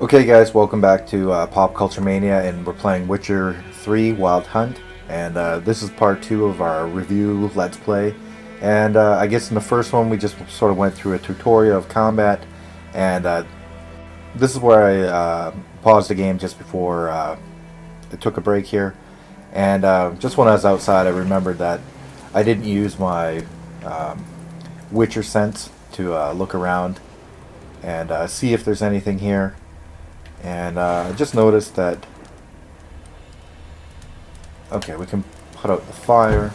Okay guys, welcome back to Pop Culture Mania, and we're playing Witcher 3 Wild Hunt, and this is part 2 of our review Let's Play. And I guess in the first one we just sort of went through a tutorial of combat, and this is where I paused the game just before it took a break here. And just when I was outside I remembered that I didn't use my Witcher sense to look around and see if there's anything here. And I just noticed that, okay, we can put out the fire,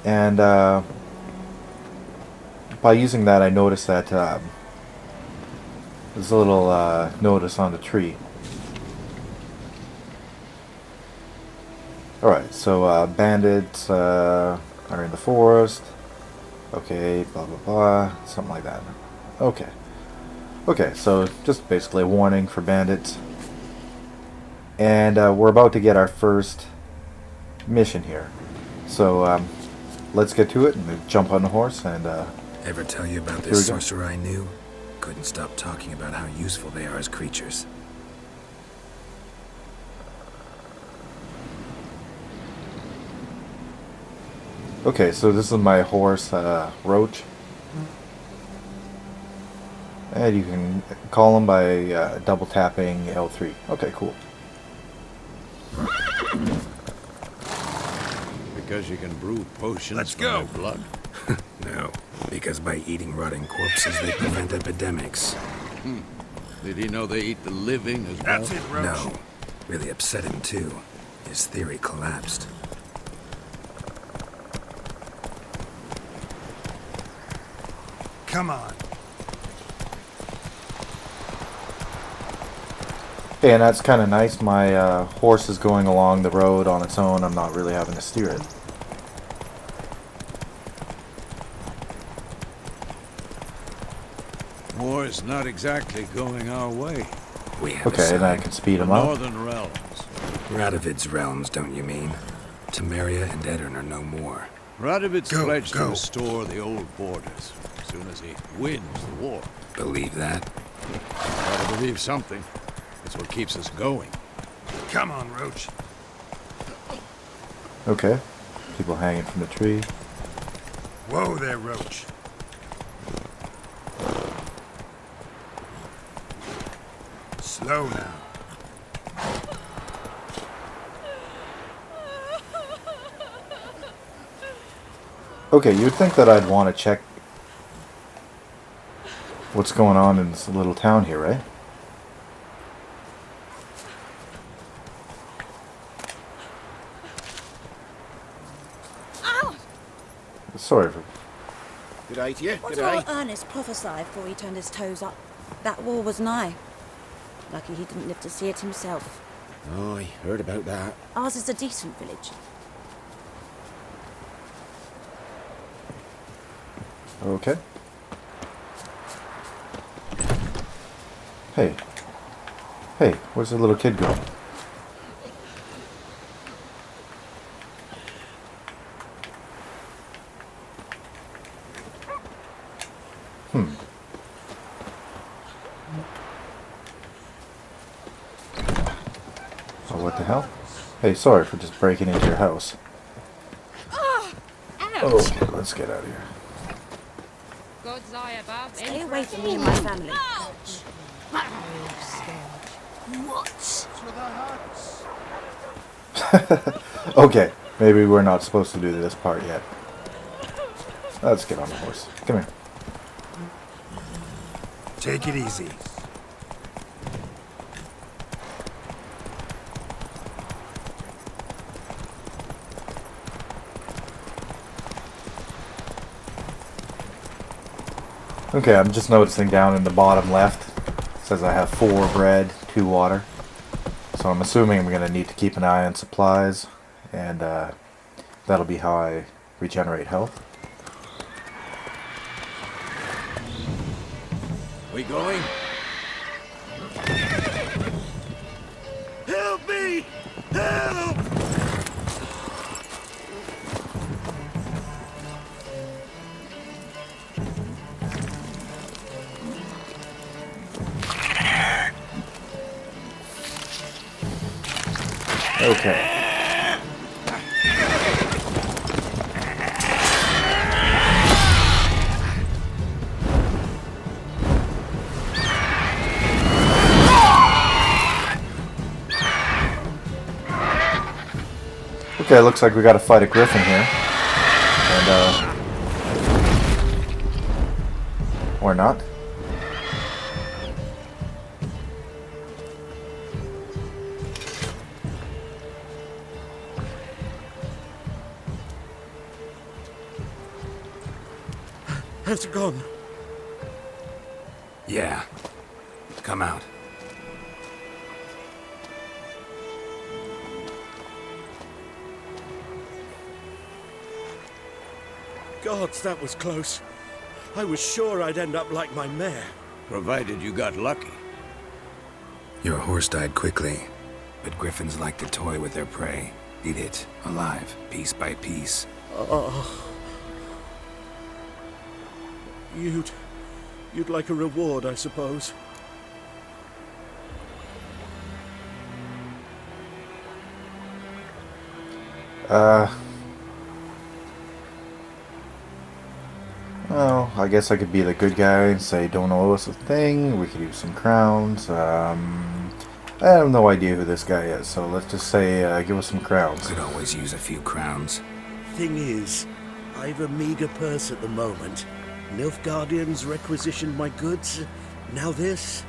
and by using that I noticed that there's a little notice on the tree. Alright, so bandits are in the forest, okay, blah blah blah, something like that. Okay. Okay, so just basically a warning for bandits. And we're about to get our first mission here. So let's get to it and jump on the horse and... Ever tell you about this sorcerer I knew? Couldn't stop talking about how useful they are as creatures. Okay, so this is my horse, Roach. And you can call him by double tapping L3. Okay, cool. Because you can brew potions. Let's go. From my blood. No, because by eating rotting corpses they prevent epidemics. Did he know they eat the living as well? That's it, Roach. No, really upset him too. His theory collapsed. Come on. Okay, and that's kind of nice. My horse is going along the road on its own. I'm not really having to steer it. War's not exactly going our way. We have Okay, and I can speed him up. Northern realms. Radovid's realms, don't you mean? Temeria and Edirn are no more. Radovid's pledged to restore the old borders as soon as he wins the war. Believe that? Gotta believe something. It's what keeps us going. Come on, Roach. Okay. People hanging from the tree. Whoa there, Roach. Slow now. Okay, you'd think that I'd want to check what's going on in this little town here, right? Sorry for... G'day to you. What did old Ernest prophesy before he turned his toes up? That war was nigh. Lucky he didn't live to see it himself. Oh, I heard about that. Ours is a decent village. Okay. Hey. Hey, where's the little kid going? Oh, what the hell? Hey, sorry for just breaking into your house. Okay, let's get out of here. God's eye above. Stay away from me and my family. Okay, maybe we're not supposed to do this part yet. Let's get on the horse. Come here. Take it easy. Okay, I'm just noticing down in the bottom left, it says I have 4 bread, 2 water. So I'm assuming I'm going to need to keep an eye on supplies, and that'll be how I regenerate health. We going? Help me! Help! Okay. Okay, looks like we gotta fight a Griffin here. And, or not. How's it gone? Yeah. Come out. Gods, that was close. I was sure I'd end up like my mare. Provided you got lucky. Your horse died quickly, but griffins like to toy with their prey. Eat it, alive, piece by piece. Oh. You'd like a reward, I suppose. Well, I guess I could be the good guy and say don't owe us a thing. We could use some crowns. I have no idea who this guy is, so let's just say give us some crowns. Could always use a few crowns. Thing is, I've a meager purse at the moment. Nilfgaardians requisitioned my goods. Now this.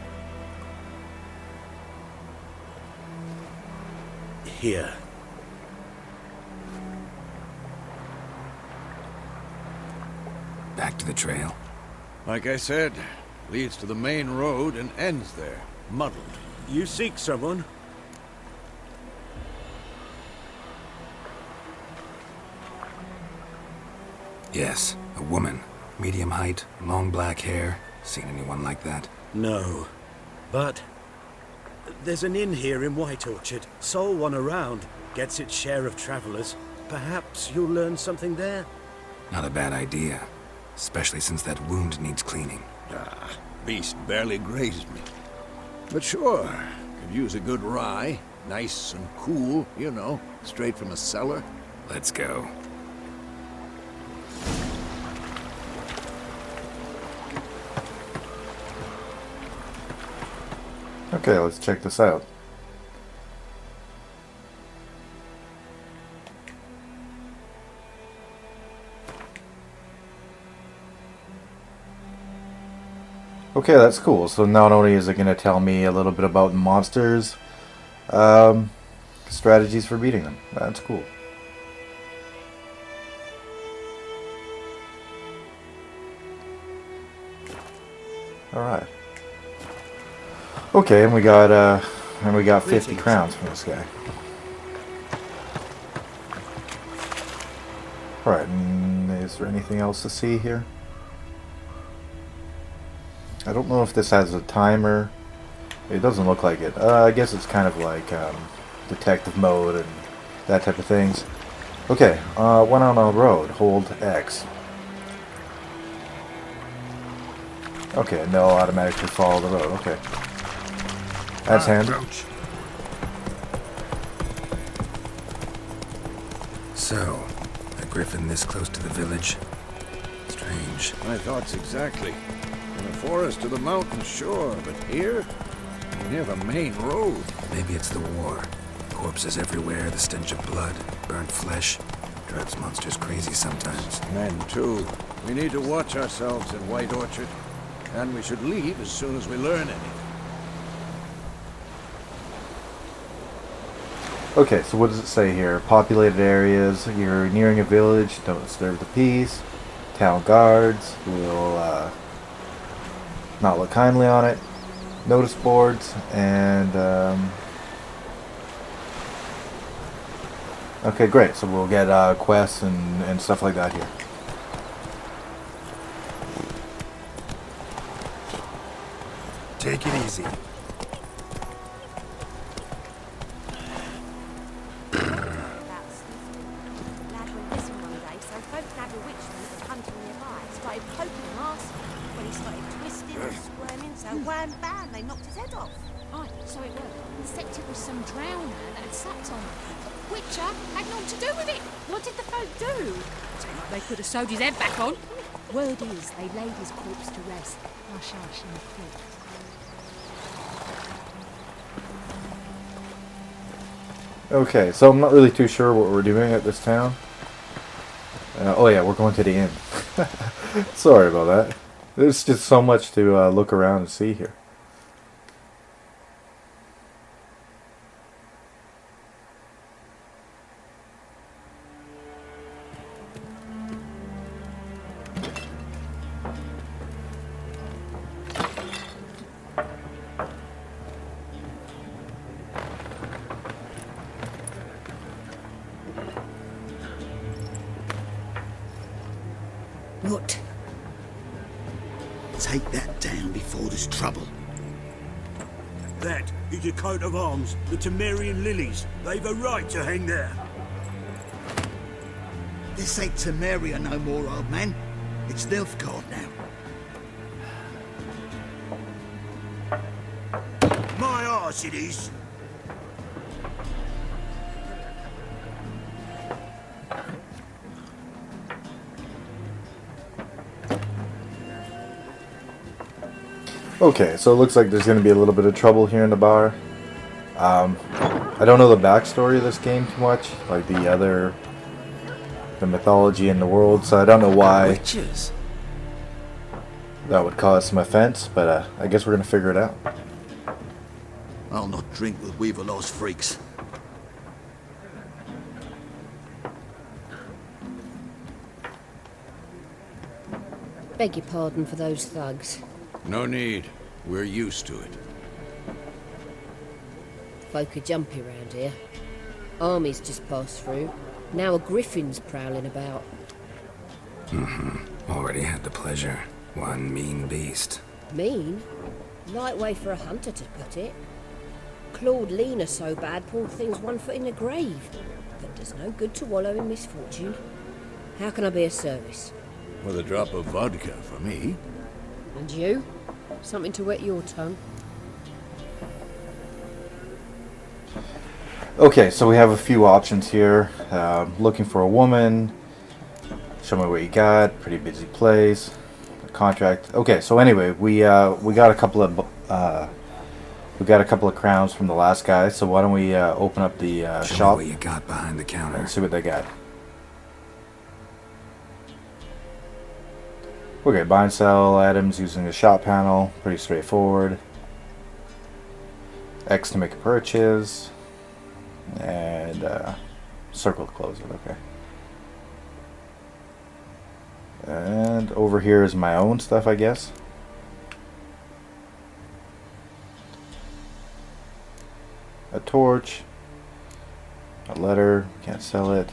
Here. Back to the trail. Like I said, leads to the main road and ends there, muddled. You seek someone? Yes, a woman. Medium height, long black hair. Seen anyone like that? No. But there's an inn here in White Orchard. Sole one around. Gets its share of travelers. Perhaps you'll learn something there? Not a bad idea. Especially since that wound needs cleaning. Ah, beast barely grazed me. But sure, could use a good rye. Nice and cool, you know, straight from a cellar. Let's go. Okay, let's check this out. Okay, that's cool. So not only is it going to tell me a little bit about monsters, strategies for beating them. That's cool. Alright. Okay, and we got 50 crowns from this guy. Alright, and is there anything else to see here? I don't know if this has a timer. It doesn't look like it. I guess it's kind of like detective mode and that type of things. Okay, went on a road. Hold X. Okay, and they'll automatically follow the road. Okay. That's handy. Roach. So, a griffin this close to the village? Strange. My thoughts exactly. In the forest or the mountains, sure, but here? Near the main road. Maybe it's the war. Corpses everywhere, the stench of blood, burnt flesh. Drives monsters crazy sometimes. Men, too. We need to watch ourselves in White Orchard. And we should leave as soon as we learn anything. Okay, so what does it say here? Populated areas. You're nearing a village. Don't disturb the peace. Town guards will not look kindly on it. Notice boards and okay, great. So we'll get quests and stuff like that here. Take it easy. Lad went missing one day, so folk nabbed a witchman that was hunting nearby. Started poking him, asking. When he started twisting and squirming, so wham bam, they knocked his head off. Aye, so it were. Except it was some drowner that had supped on him. Witcher had naught to do with it. What did the folk do? Seemed like they could have sewed his head back on. Word is they laid his corpse to rest. Hush hush in the crypt. Okay, so I'm not really too sure what we're doing at this town. Oh yeah, we're going to the inn. Sorry about that. There's just so much to look around and see here. What? Take that down before there's trouble. That is a coat of arms, the Temerian lilies. They've a right to hang there. This ain't Temeria no more, old man. It's Nilfgaard now. My arse it is. Okay, so it looks like there's going to be a little bit of trouble here in the bar. I don't know the backstory of this game too much, like the mythology in the world, so I don't know why Witches? that would cause some offense, but I guess we're going to figure it out. I'll not drink with Weaverlaw's freaks. Beg your pardon for those thugs. No need. We're used to it. Folk are jumpy round here. Armies just passed through. Now a Griffin's prowling about. Already had the pleasure. One mean beast. Mean? Light way for a hunter to put it. Clawed Lena so bad, poor thing's 1 foot in the grave. But there's no good to wallow in misfortune. How can I be of service? With a drop of vodka for me. And you? Something to wet your tongue? Okay, so we have a few options here. Looking for a woman. Show me what you got. Pretty busy place. Contract. Okay, so anyway, we got a couple of crowns from the last guy. So why don't we open up the Show shop me what you got behind the counter. and see what they got. Okay, buy and sell items using the shop panel. Pretty straightforward. X to make a purchase. And circle to close it, okay. And over here is my own stuff, I guess. A torch. A letter, can't sell it.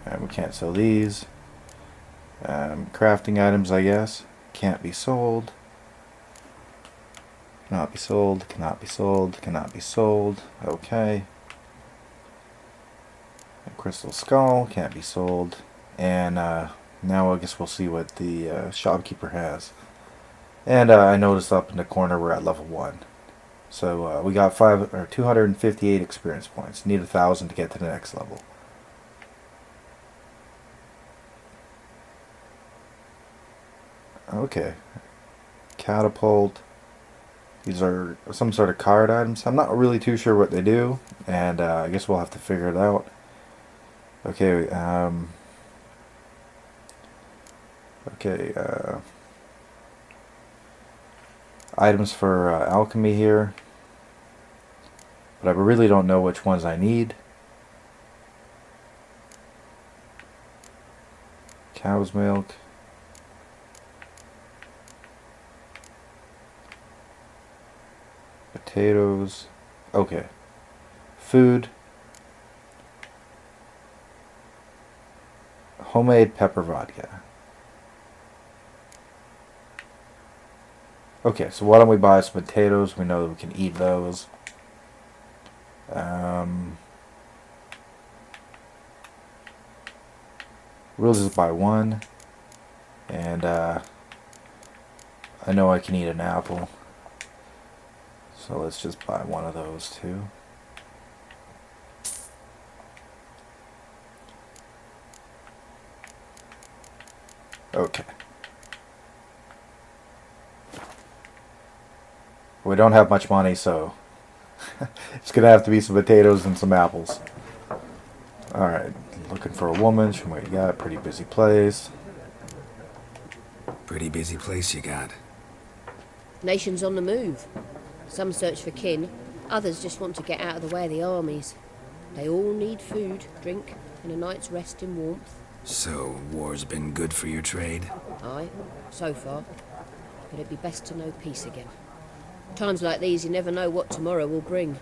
And we can't sell these. Crafting items, I guess. Can't be sold. Cannot be sold, cannot be sold, cannot be sold. Okay. A crystal skull, can't be sold. And now I guess we'll see what the shopkeeper has. And I noticed up in the corner we're at level 1. So we got 258 experience points. Need 1,000 to get to the next level. Okay. Catapult. These are some sort of card items. I'm not really too sure what they do, and I guess we'll have to figure it out. Okay, items for alchemy here, but I really don't know which ones I need. Cow's milk. Potatoes. Okay. Food. Homemade pepper vodka. Okay, so why don't we buy some potatoes? We know that we can eat those. We'll just buy one. And I know I can eat an apple. So let's just buy one of those too. Okay. We don't have much money, so it's gonna have to be some potatoes and some apples. Alright, looking for a woman. Show me what you got. Pretty busy place. Pretty busy place you got. Nations on the move. Some search for kin, others just want to get out of the way of the armies. They all need food, drink, and a night's rest in warmth. So, war's been good for your trade? Aye, so far. But it'd be best to know peace again. Times like these, you never know what tomorrow will bring.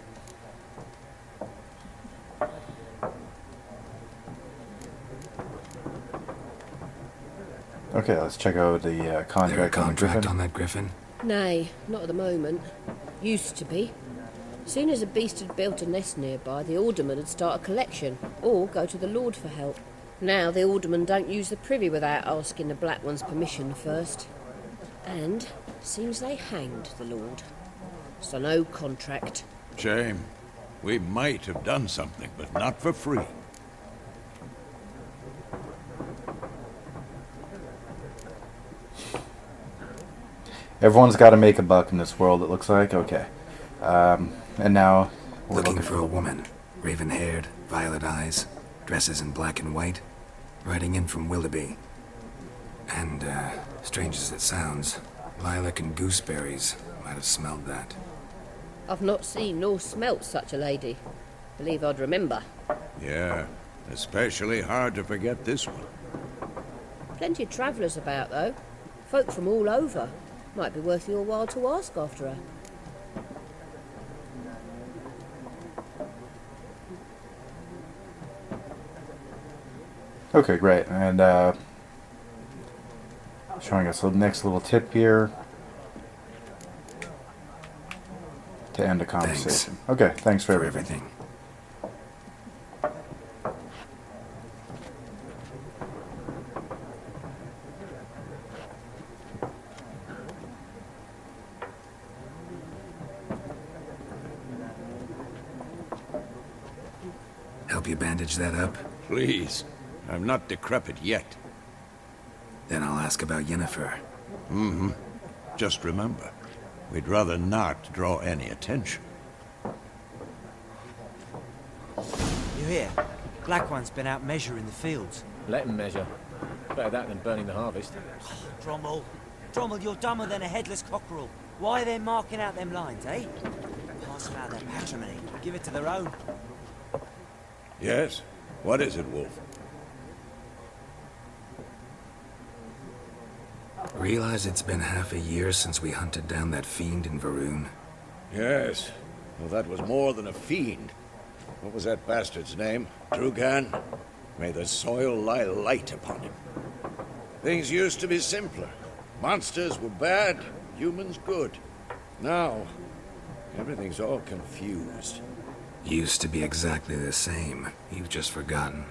Okay, let's check out the There a contract on the contract Griffin. on that Griffin? Nay, not at the moment. Used to be. Soon as a beast had built a nest nearby, the alderman would start a collection, or go to the Lord for help. Now the alderman don't use the privy without asking the Black One's permission first. And seems they hanged the Lord. So no contract. Shame. We might have done something, but not for free. Everyone's got to make a buck in this world, it looks like. Okay. And now we're Looking for a woman. Raven-haired, violet eyes, dresses in black and white. Riding in from Willoughby. And, strange as it sounds, lilac and gooseberries might have smelled that. I've not seen nor smelt such a lady. Believe I'd remember. Yeah, especially hard to forget this one. Plenty of travellers about, though. Folk from all over. Might be worth your while to ask after her. Okay, great. And showing us the next little tip here to end the conversation. Okay, thanks for everything. Help you bandage that up? Please. I'm not decrepit yet. Then I'll ask about Yennefer. Mm-hmm. Just remember, we'd rather not draw any attention. You hear? Black One's been out measuring the fields. Let him measure. Better that than burning the harvest. Drommel. Drommel, you're dumber than a headless cockerel. Why are they marking out them lines, eh? Pass them out their patrimony. Give it to their own. Yes? What is it, Wolf? Realize it's been half a year since we hunted down that fiend in Varun? Yes. Well, that was more than a fiend. What was that bastard's name? Drugan? May the soil lie light upon him. Things used to be simpler. Monsters were bad, humans good. Now, everything's all confused. Used to be exactly the same. You've just forgotten.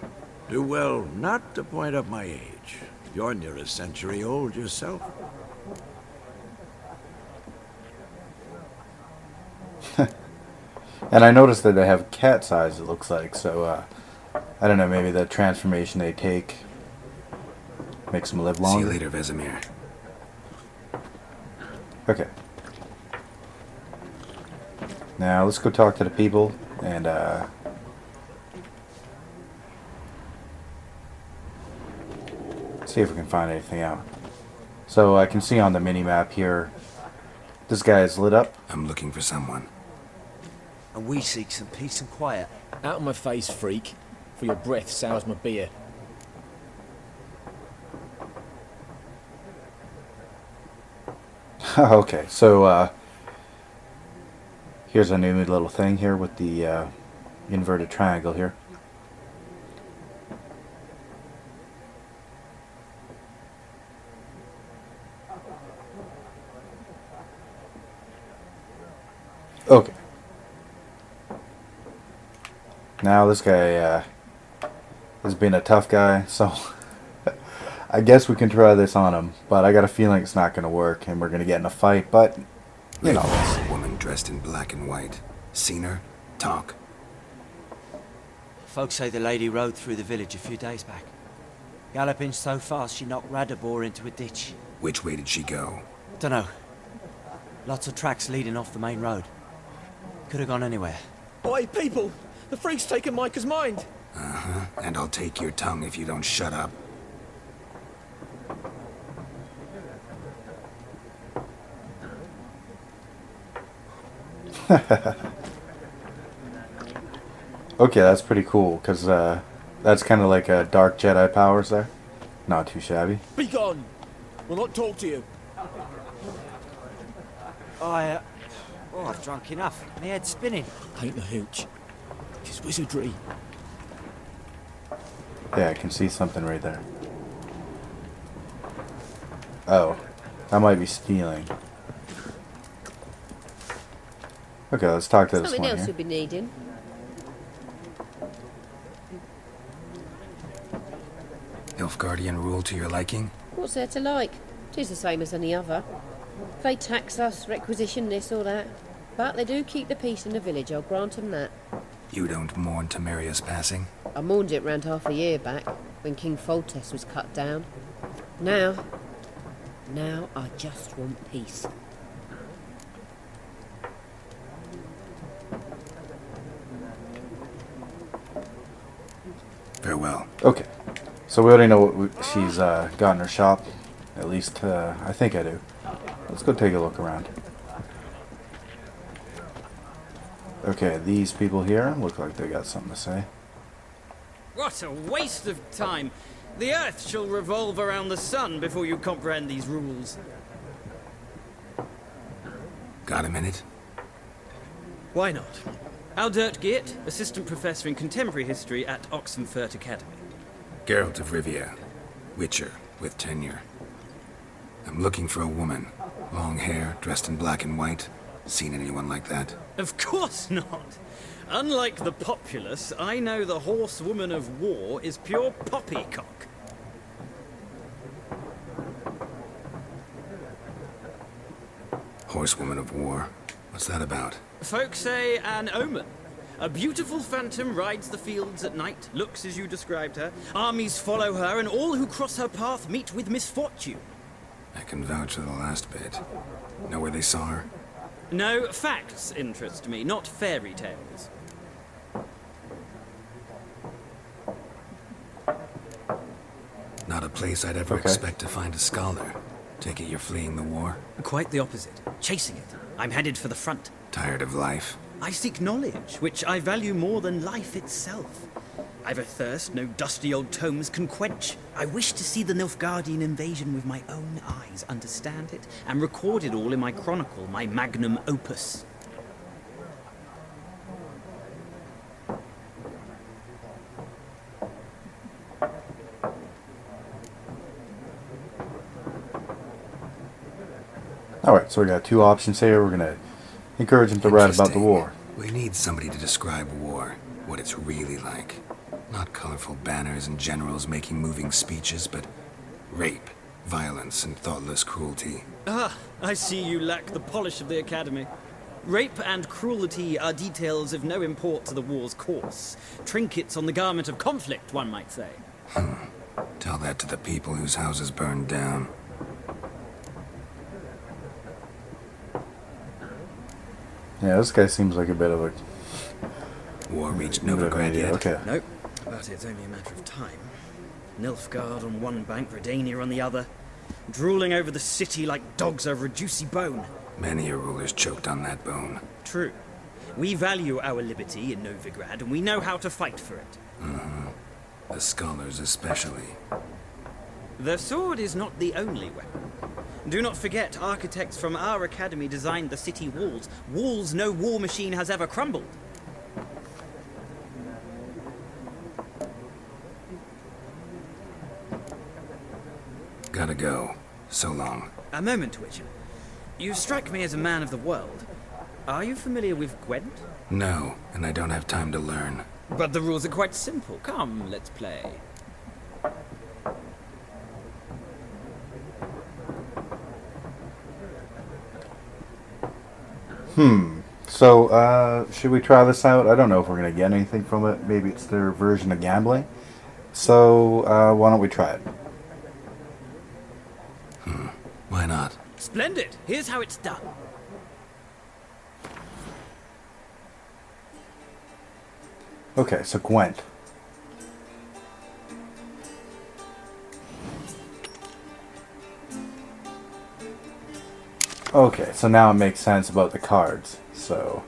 Do well not to point up my age. You're near a century old yourself. And I noticed that they have cat's eyes, it looks like, so I don't know, maybe the transformation they take makes them live longer. See you later, Vesemir. Okay. Now let's go talk to the people and see if we can find anything out. So I can see on the mini-map here, this guy is lit up. I'm looking for someone. And we seek some peace and quiet. Out of my face, freak. For your breath sours my beer. Okay, so here's a new little thing here with the inverted triangle here. Okay. Now this guy has been a tough guy, so I guess we can try this on him, but I got a feeling it's not going to work and we're going to get in a fight, but You know. A woman dressed in black and white. Seen her? Talk. Folks say the lady rode through the village a few days back. Galloping so fast she knocked Radabor into a ditch. Which way did she go? Dunno. Lots of tracks leading off the main road. Could have gone anywhere. Oi, people! The freak's taken Micah's mind! Uh-huh. And I'll take your tongue if you don't shut up. Okay, that's pretty cool, because that's kind of like a dark Jedi powers there. Not too shabby. Be gone! We'll not talk to you. I've drunk enough. My head's spinning. Ain't the hooch. It's wizardry. Yeah, I can see something right there. Oh, I might be stealing. Okay, let's talk to this Something one else here. you'll be needing. Nilfgaardian rule to your liking? What's there to like? 'Tis the same as any other. They tax us, requisition this or that. But they do keep the peace in the village, I'll grant 'em that. You don't mourn Temeria's passing? I mourned it round half a year back, when King Foltest was cut down. Now I just want peace. Farewell. Okay, so we already know what she's got in her shop. At least, I think I do. Let's go take a look around. Okay, these people here look like they got something to say. What a waste of time! The Earth shall revolve around the sun before you comprehend these rules. Got a minute? Why not? Aldert Geert, Assistant Professor in Contemporary History at Oxenfurt Academy. Geralt of Rivia. Witcher, with tenure. I'm looking for a woman. Long hair, dressed in black and white. Seen anyone like that? Of course not! Unlike the populace, I know the horsewoman of war is pure poppycock. Horsewoman of war. What's that about? Folks say an omen. A beautiful phantom rides the fields at night, looks as you described her. Armies follow her, and all who cross her path meet with misfortune. I can vouch for the last bit. Know where they saw her? No, facts interest me, not fairy tales. Not a place I'd ever expect to find a scholar. Take it you're fleeing the war? Quite the opposite. Chasing it. I'm headed for the front. Tired of life? I seek knowledge, which I value more than life itself. I've a thirst no dusty old tomes can quench. I wish to see the Nilfgaardian invasion with my own eyes, understand it, and record it all in my chronicle, my magnum opus. Alright, so we got two options here. We're going to encourage him to write about the war. We need somebody to describe war, what it's really like. Not colorful banners and generals making moving speeches, but rape, violence, and thoughtless cruelty. Ah, I see you lack the polish of the Academy. Rape and cruelty are details of no import to the war's course. Trinkets on the garment of conflict, one might say. Tell that to the people whose houses burned down. Yeah, this guy seems like a bit of a... War reached Novigrad yet? Okay. Nope, but it's only a matter of time. Nilfgaard on one bank, Redania on the other. Drooling over the city like dogs over a juicy bone. Many a ruler's choked on that bone. True. We value our liberty in Novigrad, and we know how to fight for it. Mm-hmm. The scholars especially. The sword is not the only weapon. Do not forget, architects from our academy designed the city walls. Walls no war machine has ever crumbled. Gotta go. So long. A moment, Witcher. You strike me as a man of the world. Are you familiar with Gwent? No, and I don't have time to learn. But the rules are quite simple. Come, let's play. So, should we try this out? I don't know if we're going to get anything from it. Maybe it's their version of gambling. So, why don't we try it? Why not? Splendid! Here's how it's done. Okay, so Gwent. Okay, so now it makes sense about the cards. So,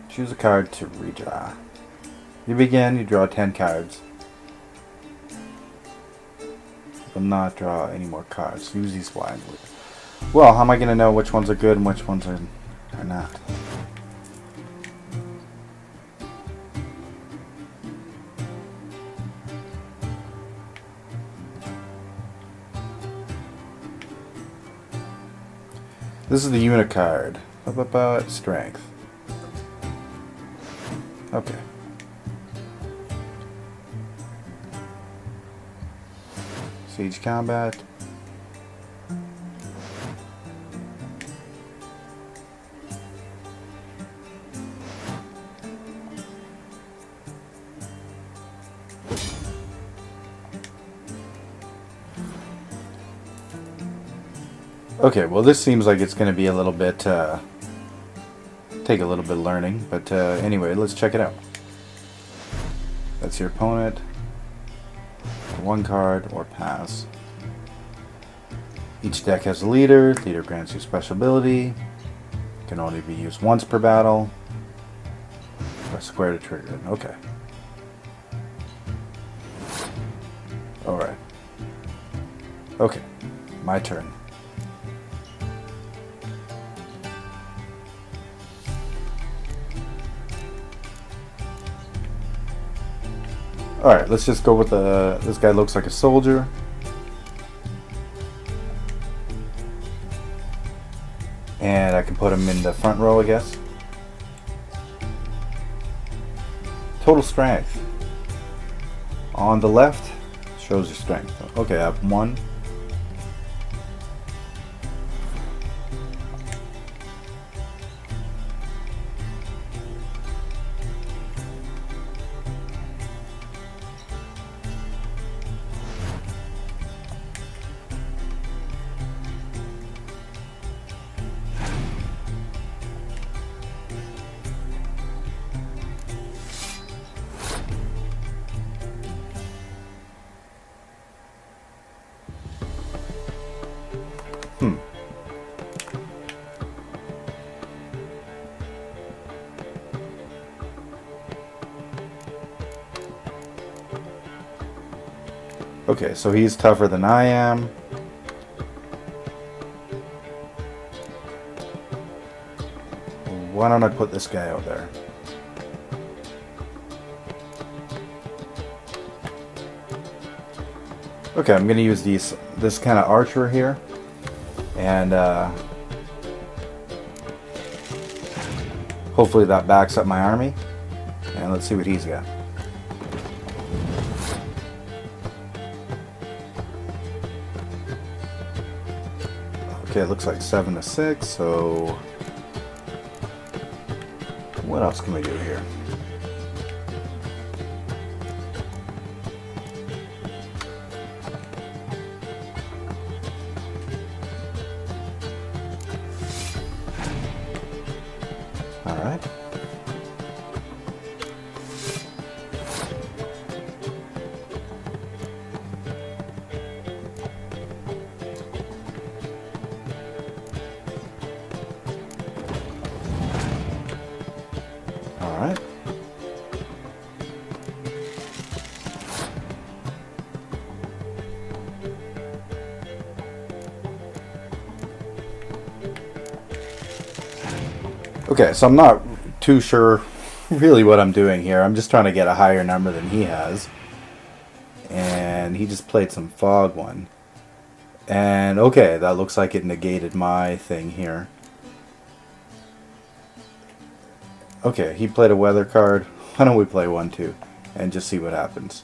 choose a card to redraw. You begin, you draw 10 cards. You will not draw any more cards. Use these wisely. Well, how am I going to know which ones are good and which ones are not? This is the unit card. Strength. Okay. Siege combat. Okay, well this seems like it's going to be a little bit, take a little bit of learning, but anyway, let's check it out. That's your opponent. One card or pass. Each deck has a leader. Leader grants you special ability. Can only be used once per battle. Press square to trigger it. Okay. Alright. Okay. My turn. Alright, let's just go with the... This guy looks like a soldier. And I can put him in the front row, I guess. Total strength. On the left, shows your strength. Okay, I have 1. Okay, so he's tougher than I am. Why don't I put this guy out there? Okay, I'm going to use this kind of archer here. And hopefully that backs up my army. And let's see what he's got. Okay, it looks like 7 to 6, so what else can we do here? All right. Alright. Okay, so I'm not too sure really what I'm doing here. I'm just trying to get a higher number than he has. And he just played some fog one. And okay, that looks like it negated my thing here. Okay, he played a weather card. Why don't we play one too and just see what happens.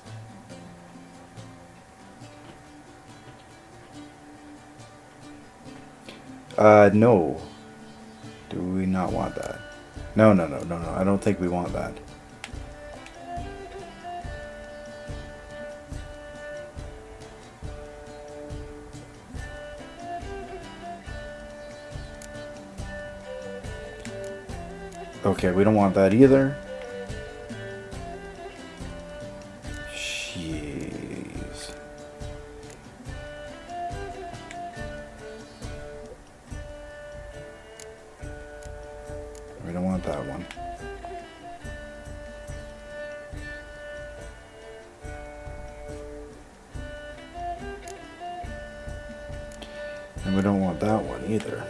No. Do we not want that? No, no, no, no, no. I don't think we want that. Okay, we don't want that either. Jeez. We don't want that one. And we don't want that one either.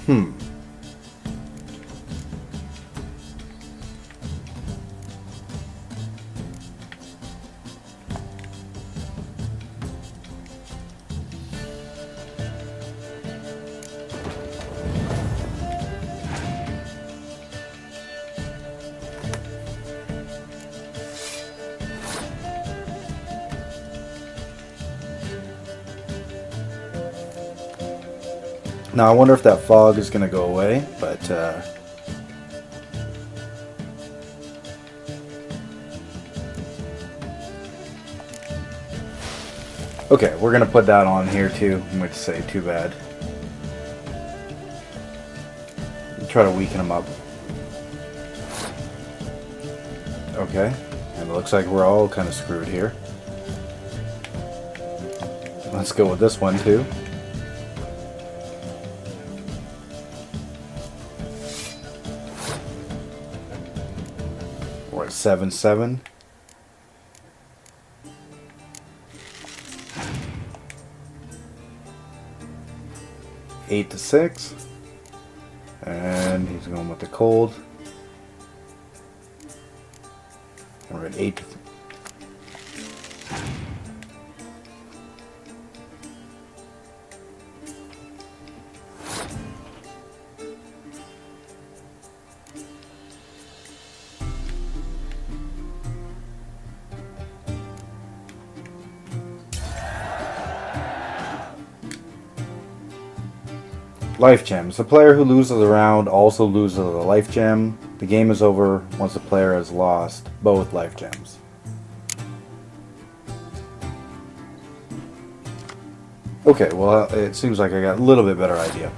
Hmm. Now I wonder if that fog is going to go away, but okay, we're going to put that on here too. I'm going to say too bad. Try to weaken them up. Okay, and it looks like we're all kind of screwed here. Let's go with this one too. We're at 7-7. Eight to 6. And he's going with the cold. And we're at 8 to 3. Life gems. The player who loses a round also loses a life gem. The game is over once the player has lost both life gems. Okay, well, it seems like I got a little bit better idea.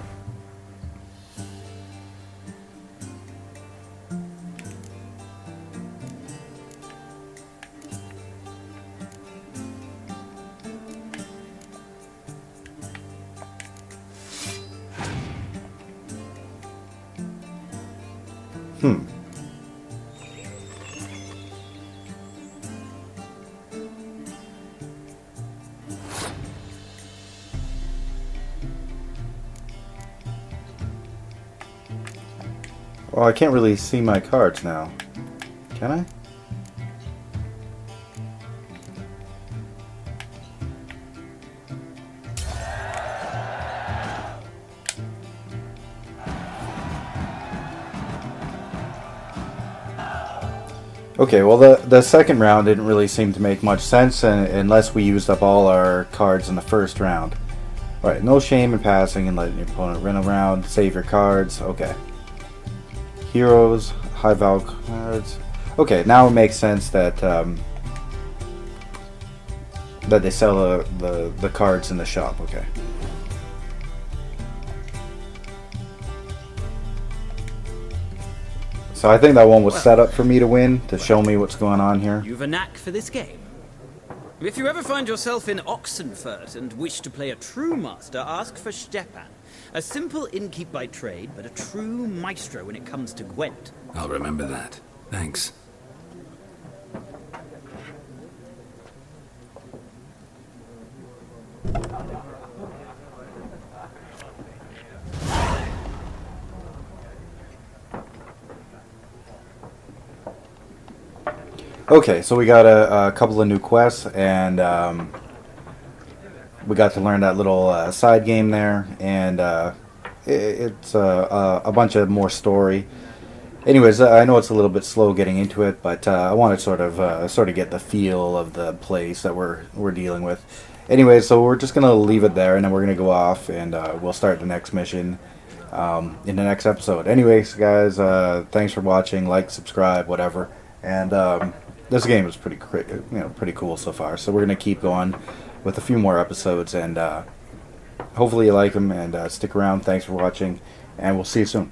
Well, I can't really see my cards now. Can I? Okay, well the second round didn't really seem to make much sense unless we used up all our cards in the first round. Alright, no shame in passing and letting your opponent run around, save your cards, okay. Heroes, high value cards. Okay, now it makes sense that that they sell the cards in the shop, okay. So I think that one was set up for me to win, to show me what's going on here. You've a knack for this game. If you ever find yourself in Oxenfurt and wish to play a true master, ask for Stepan. A simple innkeep by trade, but a true maestro when it comes to Gwent. I'll remember that. Thanks. Okay, so we got a couple of new quests, and we got to learn that little side game there, and it's a bunch of more story. Anyways, I know it's a little bit slow getting into it, but I want to sort of get the feel of the place that we're dealing with. Anyway, so we're just gonna leave it there, and then we're gonna go off, and we'll start the next mission in the next episode. Anyways, guys, thanks for watching. Like, subscribe, whatever. And this game is pretty cool so far. So we're gonna keep going with a few more episodes, and hopefully you like them, and stick around. Thanks for watching, and we'll see you soon.